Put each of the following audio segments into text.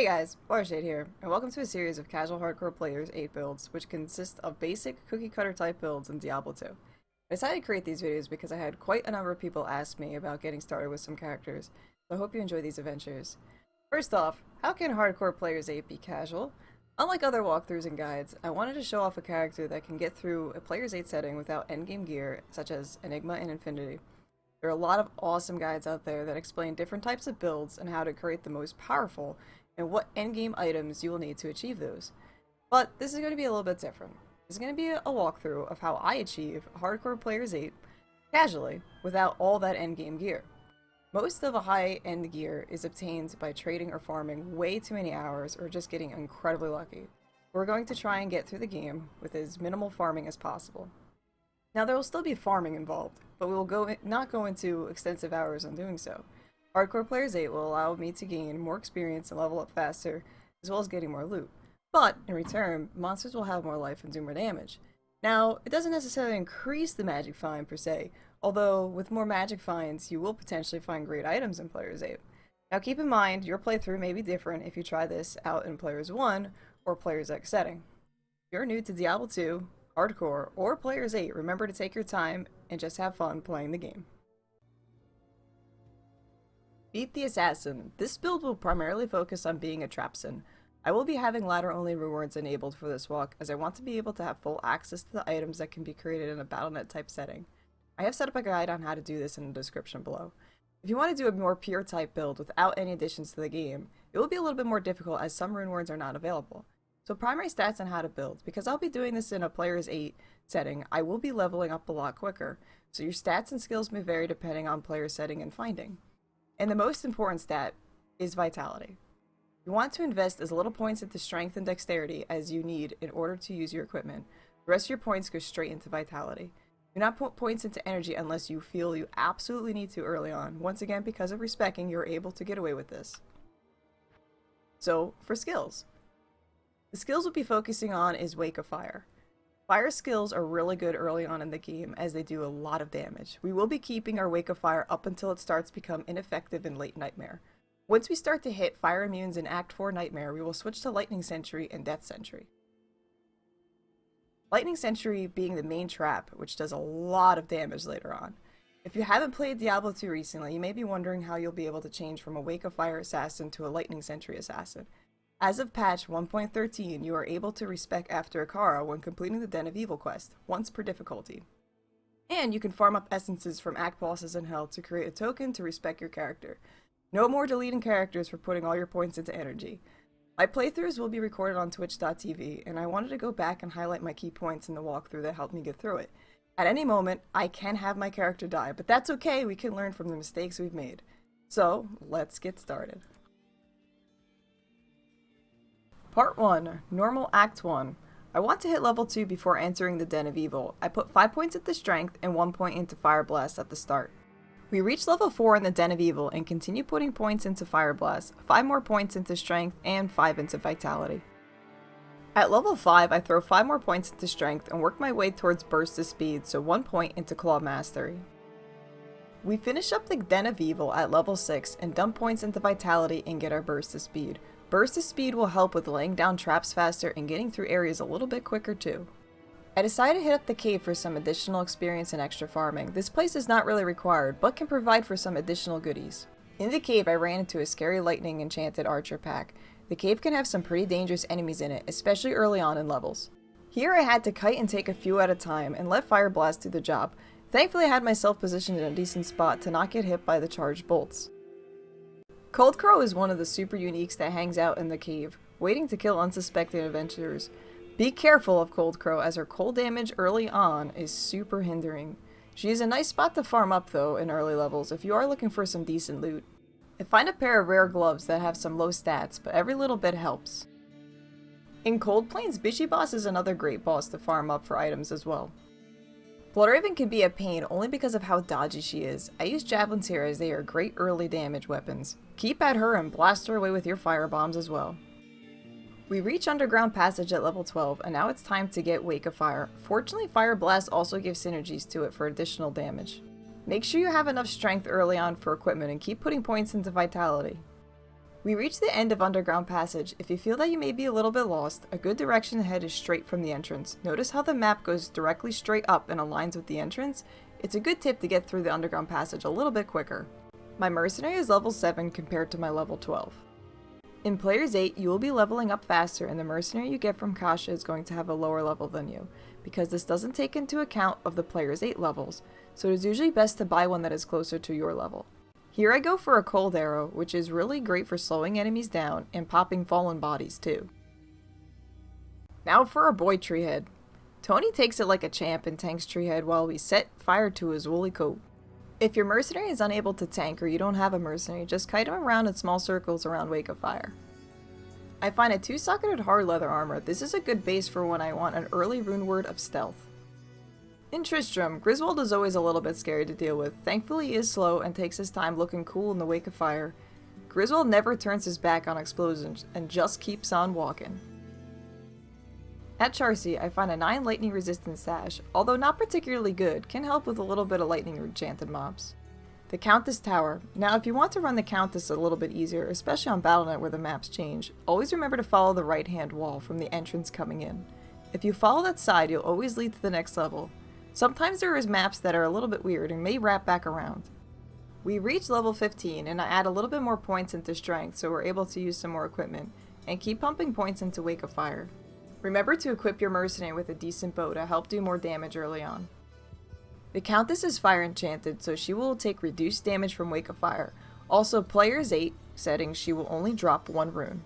Hey guys, Barshade here, and welcome to a series of Casual Hardcore Players 8 builds, which consist of basic cookie-cutter type builds in Diablo 2. I decided to create these videos because I had quite a number of people ask me about getting started with some characters, so I hope you enjoy these adventures. First off, how can Hardcore Players 8 be casual? Unlike other walkthroughs and guides, I wanted to show off a character that can get through a Players 8 setting without endgame gear, such as Enigma and Infinity. There are a lot of awesome guides out there that explain different types of builds and how to create the most powerful and what endgame items you will need to achieve those. But this is going to be a little bit different. This is going to be a walkthrough of how I achieve Hardcore Players 8 casually without all that endgame gear. Most of a high-end gear is obtained by trading or farming way too many hours or just getting incredibly lucky. We're going to try and get through the game with as minimal farming as possible. Now there will still be farming involved, but we will not go into extensive hours on doing so. Hardcore Players 8 will allow me to gain more experience and level up faster, as well as getting more loot. But, in return, monsters will have more life and do more damage. Now, it doesn't necessarily increase the magic find per se, although with more magic finds, you will potentially find great items in Players 8. Now keep in mind, your playthrough may be different if you try this out in Players 1 or Players X setting. If you're new to Diablo 2, Hardcore, or Players 8, remember to take your time and just have fun playing the game. Beat the Assassin. This build will primarily focus on being a Trapson. I will be having ladder-only rewards enabled for this walk, as I want to be able to have full access to the items that can be created in a Battle.net type setting. I have set up a guide on how to do this in the description below. If you want to do a more pure type build without any additions to the game, it will be a little bit more difficult as some rune words are not available. So primary stats on how to build. Because I'll be doing this in a Players 8 setting, I will be leveling up a lot quicker, so your stats and skills may vary depending on player setting and finding. And the most important stat is Vitality. You want to invest as little points into Strength and Dexterity as you need in order to use your equipment. The rest of your points go straight into Vitality. Do not put points into Energy unless you feel you absolutely need to early on. Once again, because of respecking, you're able to get away with this. So, for skills. The skills we'll be focusing on is Wake of Fire. Fire skills are really good early on in the game as they do a lot of damage. We will be keeping our Wake of Fire up until it starts to become ineffective in late Nightmare. Once we start to hit fire immunes in Act 4 Nightmare, we will switch to Lightning Sentry and Death Sentry. Lightning Sentry being the main trap, which does a lot of damage later on. If you haven't played Diablo 2 recently, you may be wondering how you'll be able to change from a Wake of Fire assassin to a Lightning Sentry assassin. As of patch 1.13, you are able to respec after Akara when completing the Den of Evil quest, once per difficulty. And you can farm up essences from Act bosses in Hell to create a token to respec your character. No more deleting characters for putting all your points into energy. My playthroughs will be recorded on twitch.tv, and I wanted to go back and highlight my key points in the walkthrough that helped me get through it. At any moment, I can have my character die, but that's okay, we can learn from the mistakes we've made. So, let's get started. Part 1. Normal Act 1. I want to hit level 2 before entering the Den of Evil. I put 5 points into Strength and 1 point into Fire Blast at the start. We reach level 4 in the Den of Evil and continue putting points into Fire Blast, 5 more points into Strength, and 5 into Vitality. At level 5, I throw 5 more points into Strength and work my way towards Burst of Speed, so 1 point into Claw Mastery. We finish up the Den of Evil at level 6 and dump points into Vitality and get our Burst of Speed. Burst of Speed will help with laying down traps faster and getting through areas a little bit quicker too. I decided to hit up the cave for some additional experience and extra farming. This place is not really required, but can provide for some additional goodies. In the cave, I ran into a scary lightning enchanted archer pack. The cave can have some pretty dangerous enemies in it, especially early on in levels. Here I had to kite and take a few at a time and let Fire Blast do the job. Thankfully I had myself positioned in a decent spot to not get hit by the charged bolts. Cold Crow is one of the super uniques that hangs out in the cave, waiting to kill unsuspecting adventurers. Be careful of Cold Crow as her cold damage early on is super hindering. She is a nice spot to farm up though in early levels if you are looking for some decent loot. And find a pair of rare gloves that have some low stats, but every little bit helps. In Cold Plains, Bishy Boss is another great boss to farm up for items as well. Bloodraven can be a pain only because of how dodgy she is. I use javelins here as they are great early damage weapons. Keep at her and blast her away with your fire bombs as well. We reach Underground Passage at level 12, and now it's time to get Wake of Fire. Fortunately, Fire Blast also gives synergies to it for additional damage. Make sure you have enough strength early on for equipment and keep putting points into Vitality. We reach the end of Underground Passage. If you feel that you may be a little bit lost, a good direction ahead is straight from the entrance. Notice how the map goes directly straight up and aligns with the entrance? It's a good tip to get through the Underground Passage a little bit quicker. My mercenary is level 7 compared to my level 12. In Players 8, you will be leveling up faster, and the mercenary you get from Kasha is going to have a lower level than you, because this doesn't take into account of the Players 8 levels, so it is usually best to buy one that is closer to your level. Here I go for a Cold Arrow, which is really great for slowing enemies down and popping fallen bodies too. Now for our boy Treehead. Tony takes it like a champ and tanks Treehead while we set fire to his woolly coat. If your mercenary is unable to tank or you don't have a mercenary, just kite him around in small circles around Wake of Fire. I find a 2-socketed hard leather armor. This is a good base for when I want an early rune word of stealth. In Tristram, Griswold is always a little bit scary to deal with. Thankfully he is slow and takes his time looking cool in the Wake of Fire. Griswold never turns his back on explosions and just keeps on walking. At Charcy, I find a 9 lightning resistance sash, although not particularly good, can help with a little bit of lightning enchanted mobs. The Countess Tower. Now if you want to run the Countess a little bit easier, especially on Battle.net where the maps change, always remember to follow the right hand wall from the entrance coming in. If you follow that side, you'll always lead to the next level. Sometimes there is maps that are a little bit weird and may wrap back around. We reach level 15 and I add a little bit more points into strength so we're able to use some more equipment, and keep pumping points into Wake of Fire. Remember to equip your mercenary with a decent bow to help do more damage early on. The Countess is fire enchanted, so she will take reduced damage from Wake of Fire. Also, Players 8 settings, she will only drop 1 rune.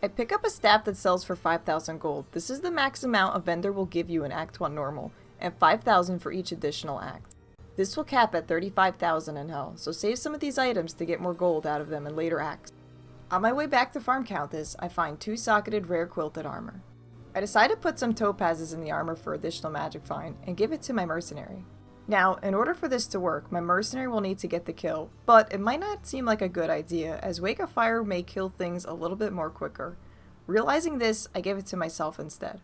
I pick up a staff that sells for 5,000 gold. This is the max amount a vendor will give you in Act 1 normal, and 5,000 for each additional act. This will cap at 35,000 in Hell, so save some of these items to get more gold out of them in later acts. On my way back to farm Countess, I find 2-socketed rare quilted armor. I decide to put some topazes in the armor for additional magic find, and give it to my mercenary. Now, in order for this to work, my mercenary will need to get the kill, but it might not seem like a good idea, as Wake of Fire may kill things a little bit more quicker. Realizing this, I give it to myself instead.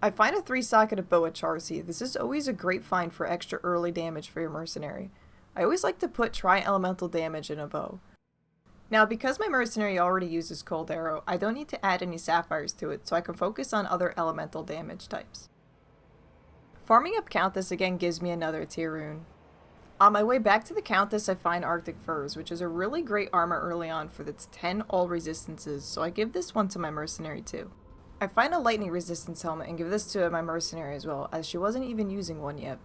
I find a 3-socketed bow at Charcy. This is always a great find for extra early damage for your mercenary. I always like to put tri-elemental damage in a bow. Now because my mercenary already uses Cold Arrow, I don't need to add any sapphires to it, so I can focus on other elemental damage types. Farming up Countess again gives me another tier rune. On my way back to the Countess, I find Arctic Furs, which is a really great armor early on for its 10 all resistances, so I give this one to my mercenary too. I find a lightning resistance helmet and give this to my mercenary as well, as she wasn't even using one yet.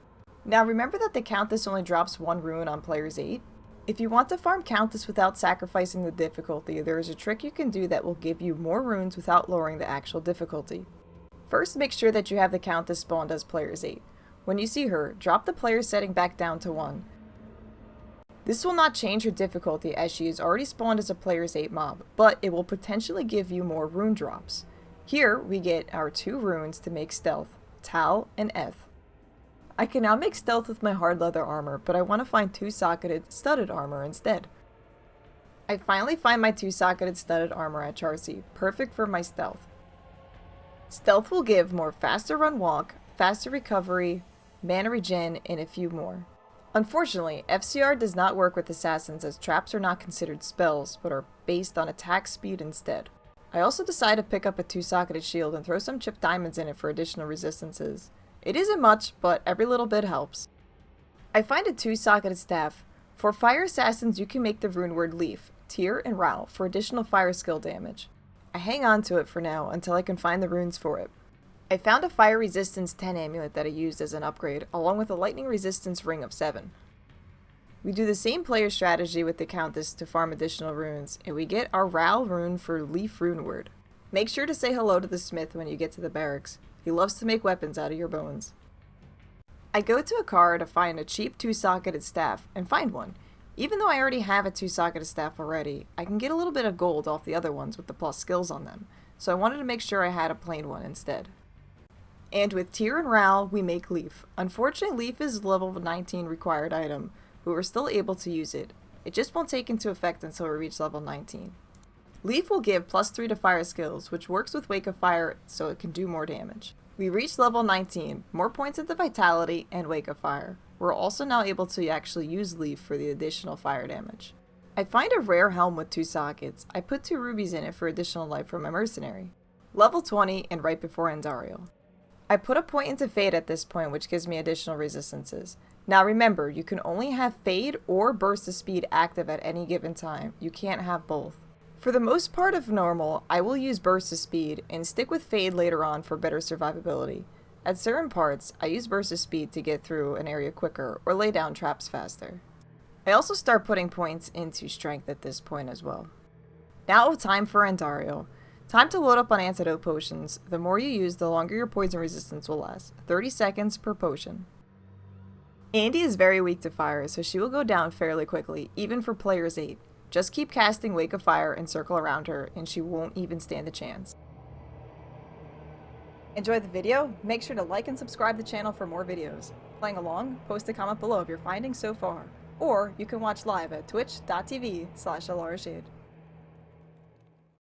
Now remember that the Countess only drops 1 rune on Players 8? If you want to farm Countess without sacrificing the difficulty, there is a trick you can do that will give you more runes without lowering the actual difficulty. First, make sure that you have the Countess spawned as Players 8. When you see her, drop the player setting back down to 1. This will not change her difficulty as she is already spawned as a Players 8 mob, but it will potentially give you more rune drops. Here, we get our 2 runes to make stealth, Tal and Eth. I can now make stealth with my hard leather armor, but I want to find 2-socketed studded armor instead. I finally find my 2-socketed studded armor at Charcy, perfect for my stealth. Stealth will give more faster run walk, faster recovery, mana regen, and a few more. Unfortunately, FCR does not work with assassins as traps are not considered spells, but are based on attack speed instead. I also decide to pick up a 2-socketed shield and throw some chipped diamonds in it for additional resistances. It isn't much, but every little bit helps. I find a 2-socketed staff. For fire assassins, you can make the rune word Leaf, Tyr, and Rao for additional fire skill damage. I hang on to it for now until I can find the runes for it. I found a fire resistance 10 amulet that I used as an upgrade, along with a lightning resistance ring of 7. We do the same player strategy with the Countess to farm additional runes, and we get our Rao rune for Leaf rune word. Make sure to say hello to the smith when you get to the barracks. He loves to make weapons out of your bones. I go to Akara to find a cheap 2-socketed staff, and find one. Even though I already have a 2-socketed staff already, I can get a little bit of gold off the other ones with the plus skills on them, so I wanted to make sure I had a plain one instead. And with Tyr and Rao, we make Leaf. Unfortunately, Leaf is level 19 required item, but we're still able to use it. It just won't take into effect until we reach level 19. Leaf will give +3 to fire skills, which works with Wake of Fire so it can do more damage. We reach level 19, more points into Vitality and Wake of Fire. We're also now able to actually use Leaf for the additional fire damage. I find a rare helm with 2 sockets. I put 2 rubies in it for additional life from my mercenary. Level 20 and right before Andariel. I put a point into Fade at this point, which gives me additional resistances. Now remember, you can only have Fade or Burst of Speed active at any given time. You can't have both. For the most part of normal, I will use Burst of Speed and stick with Fade later on for better survivability. At certain parts, I use Burst of Speed to get through an area quicker or lay down traps faster. I also start putting points into Strength at this point as well. Now time for Andariel. Time to load up on antidote potions. The more you use, the longer your poison resistance will last. 30 seconds per potion. Andy is very weak to fire, so she will go down fairly quickly, even for players 8. Just keep casting Wake of Fire and circle around her, and she won't even stand a chance. Enjoyed the video? Make sure to like and subscribe to the channel for more videos. Playing along? Post a comment below of your findings so far. Or you can watch live at twitch.tv/AlaraShade.